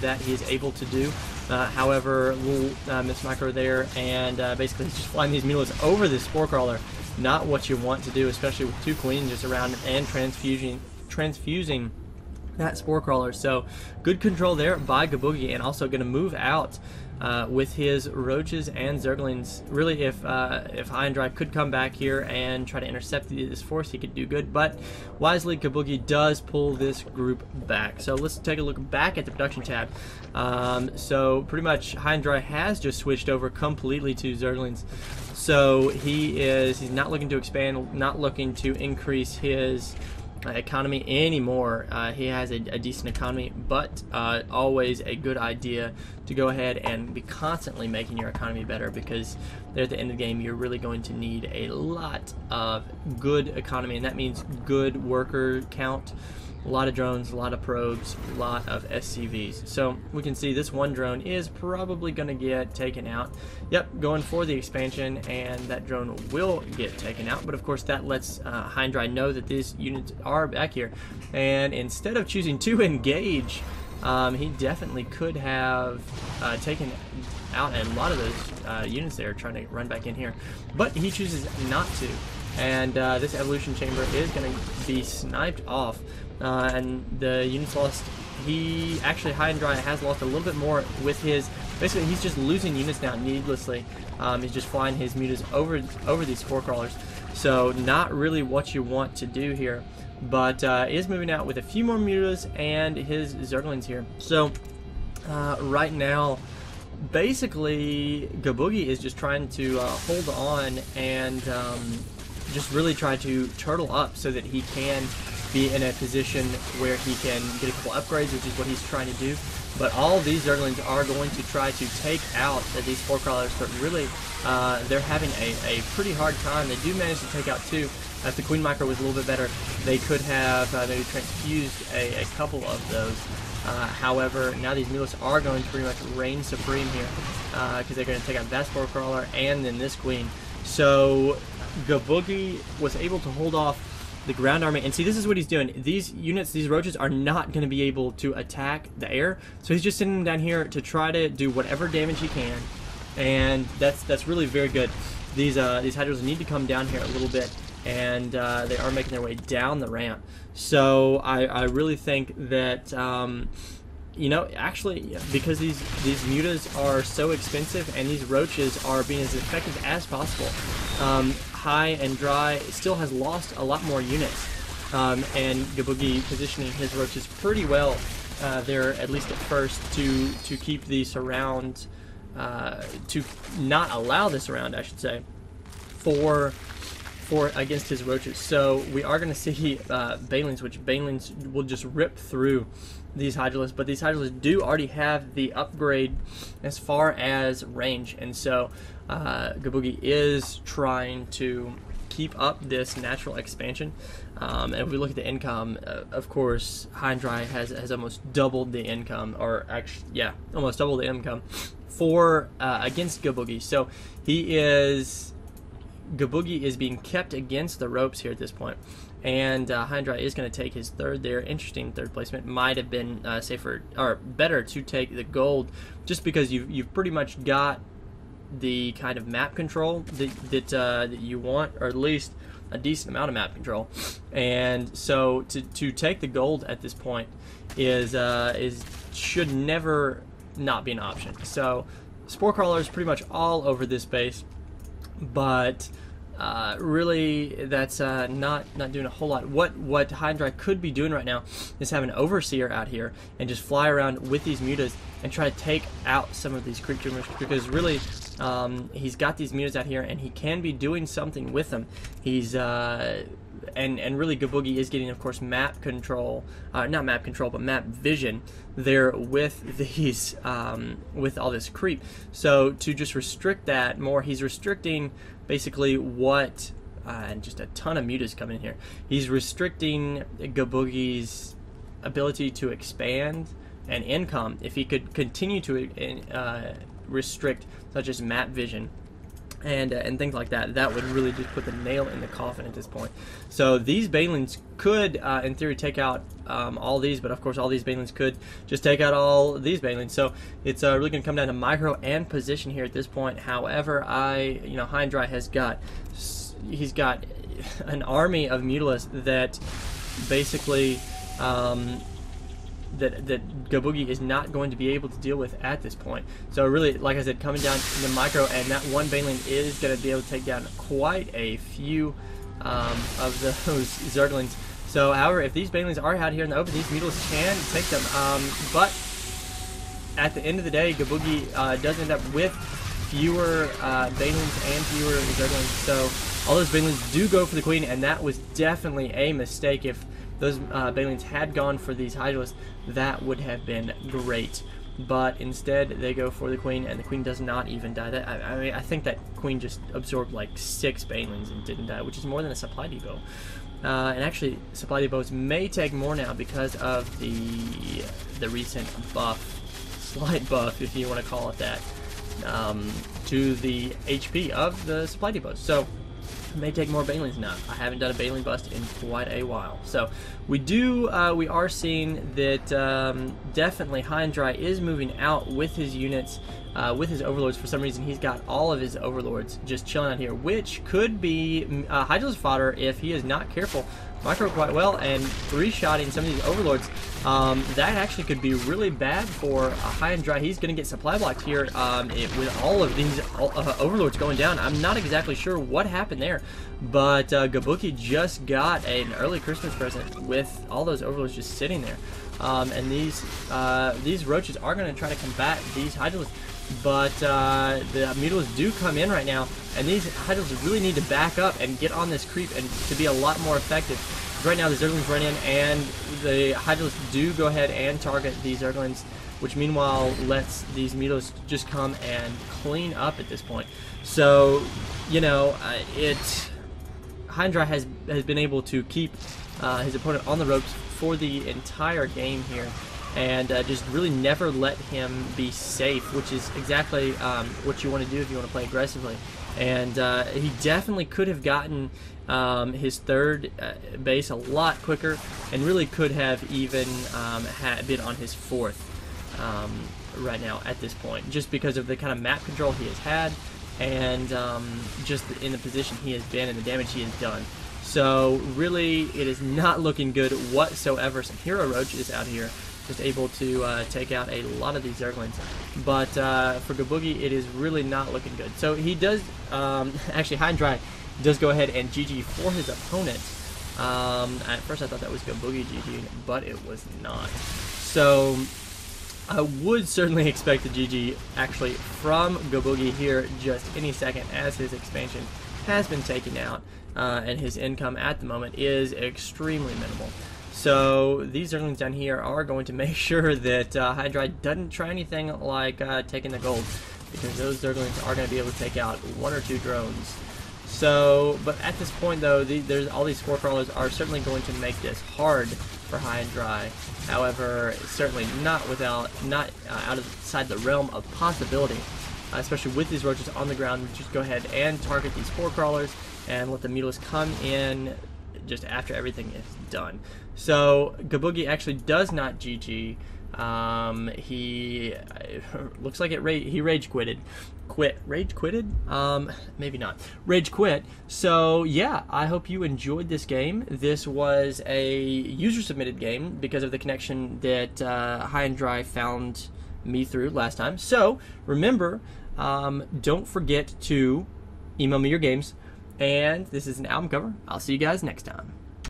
that he is able to do. However, little Miss Micro there, and basically he's just flying these mulas over this Spore Crawler. Not what you want to do, especially with 2 queens just around and transfusing that Spore Crawler. So good control there by Guhboogie, and also going to move out with his roaches and zerglings. Really, if HighanDry could come back here and try to intercept this force, he could do good. But wisely, Guhboogie does pull this group back. So let's take a look back at the production tab. So pretty much HighanDry has just switched over completely to zerglings. So he's not looking to expand, not looking to increase his economy anymore. He has a decent economy, but always a good idea to go ahead and be constantly making your economy better, because there at the end of the game you're really going to need a lot of good economy, and that means good worker count, a lot of drones, a lot of probes, a lot of SCVs. So we can see this one drone is probably going to get taken out. Yep, going for the expansion, and that drone will get taken out. But of course that lets HighanDry know that these units are back here. And instead of choosing to engage, he definitely could have taken out a lot of those units there trying to run back in here. But he chooses not to. And this evolution chamber is going to be sniped off. And the units lost, HighanDry has lost a little bit more with his, basically he's just losing units now needlessly. He's just flying his mutas over these Spore Crawlers. So not really what you want to do here, but is moving out with a few more mutas and his zerglings here. So right now, basically Guhboogie is just trying to hold on and just really try to turtle up so that he can be in a position where he can get a couple upgrades, which is what he's trying to do. But all these zerglings are going to try to take out these Spore Crawlers, but really they're having a pretty hard time. They do manage to take out 2. If the Queen Micro was a little bit better, they could have maybe transfused a couple of those. However, now these mulas are going to pretty much reign supreme here, because they're going to take out that Spore Crawler and then this Queen. So Guhboogie was able to hold off the ground army, and see, this is what he's doing. These units, these roaches, are not going to be able to attack the air, so he's just sitting them down here to try to do whatever damage he can, and that's really very good. These hydras need to come down here a little bit, and they are making their way down the ramp. So I really think that you know, actually, because these mutas are so expensive and these roaches are being as effective as possible, HighanDry still has lost a lot more units, and Guhboogie positioning his roaches pretty well there, at least at first, to keep the surround, to not allow this surround, I should say, for against his roaches. So we are going to see banelings, which banelings will just rip through these Hydralisks, but these Hydralisks do already have the upgrade as far as range, and so Guhboogie is trying to keep up this natural expansion. And if we look at the income, of course, HighanDry has almost doubled the income, or actually, yeah, almost doubled the income for against Guhboogie. So Guhboogie is being kept against the ropes here at this point. And HighanDry is going to take his third there. Interesting third placement. Might have been safer or better to take the gold, just because you've pretty much got the kind of map control that you want, or at least a decent amount of map control. And so to take the gold at this point should never not be an option. So Spore Crawlers pretty much all over this base, but really that's not doing a whole lot. What HighanDry could be doing right now is have an Overseer out here and just fly around with these mutas and try to take out some of these creep tumors, because really he's got these mutas out here and he can be doing something with them. He's and really Guhboogie is getting, of course, map control, not map control, but map vision there with these with all this creep. So to just restrict that more, he's restricting basically what and just a ton of mutas coming in here. He's restricting Guhboogie's ability to expand and income if he could continue to restrict such as map vision and things like that. That would really just put the nail in the coffin at this point. So these Banelings could, in theory, take out all these, but of course all these Banelings could just take out all these Banelings. So it's really going to come down to micro and position here at this point. However, HighanDry has got, he's got an army of Mutalisks that basically that Guhboogie is not going to be able to deal with at this point. So really, like I said, coming down in the micro, and that one Baneling is going to be able to take down quite a few of those Zerglings. So, however, if these Banelings are out here in the open, these Mutalisks can take them. But at the end of the day, Guhboogie does end up with fewer Banelings and fewer Zerglings. So all those Banelings do go for the Queen, and that was definitely a mistake. If those Banelings had gone for these Hydralisks, that would have been great. But instead, they go for the Queen, and the Queen does not even die. I mean, I think that Queen just absorbed like 6 Banelings and didn't die, which is more than a supply depot. And actually, supply depots may take more now because of the recent buff, slight buff, if you want to call it that, to the HP of the supply depots. So may take more Banelings now. I haven't done a Baneling bust in quite a while. So we are seeing that definitely HighanDry is moving out with his units, with his overlords. For some reason, he's got all of his overlords just chilling out here, which could be Hydralisk fodder if he is not careful. Micro quite well, and 3-shotting some of these overlords, that actually could be really bad for HighanDry. He's going to get supply blocked here with all of these overlords going down. I'm not exactly sure what happened there, but Guhboogie just got an early Christmas present with all those overlords just sitting there. And these roaches are going to try to combat these Hydralisks, but the Mutalisks do come in right now, and these Hydralisks really need to back up and get on this creep and to be a lot more effective. Right now the Zerglings run in, and the Hydralisks do go ahead and target these Zerglings, which meanwhile lets these Mutalisks just come and clean up at this point. So, you know, HighanDry has been able to keep his opponent on the ropes for the entire game here, and just really never let him be safe, which is exactly what you want to do if you want to play aggressively. And he definitely could have gotten his third base a lot quicker, and really could have even been on his fourth right now at this point, just because of the kind of map control he has had, and just in the position he has been and the damage he has done. So really, it is not looking good whatsoever. Some hero roaches out here just able to take out a lot of these Zerglings, but for Guhboogie, it is really not looking good. So he does actually, HighanDry does go ahead and GG for his opponent. At first I thought that was Guhboogie GG, but it was not. So I would certainly expect a GG actually from Guhboogie here just any second, as his expansion has been taken out, and his income at the moment is extremely minimal. So these Zerglings down here are going to make sure that HighanDry doesn't try anything like taking the gold, because those Zerglings are going to be able to take out 1 or 2 drones. So, but at this point though, there's all these spore crawlers are certainly going to make this hard for HighanDry. However, certainly not outside the realm of possibility, especially with these roaches on the ground. Just go ahead and target these spore crawlers and let the Mutalisks come in just after everything is done. So Guhboogie actually does not GG. He looks like he rage quitted. Maybe not. Rage quit. So yeah, I hope you enjoyed this game. This was a user submitted game because of the connection that HighanDry found me through last time. So remember, don't forget to email me your games. And this is an album cover. I'll see you guys next time.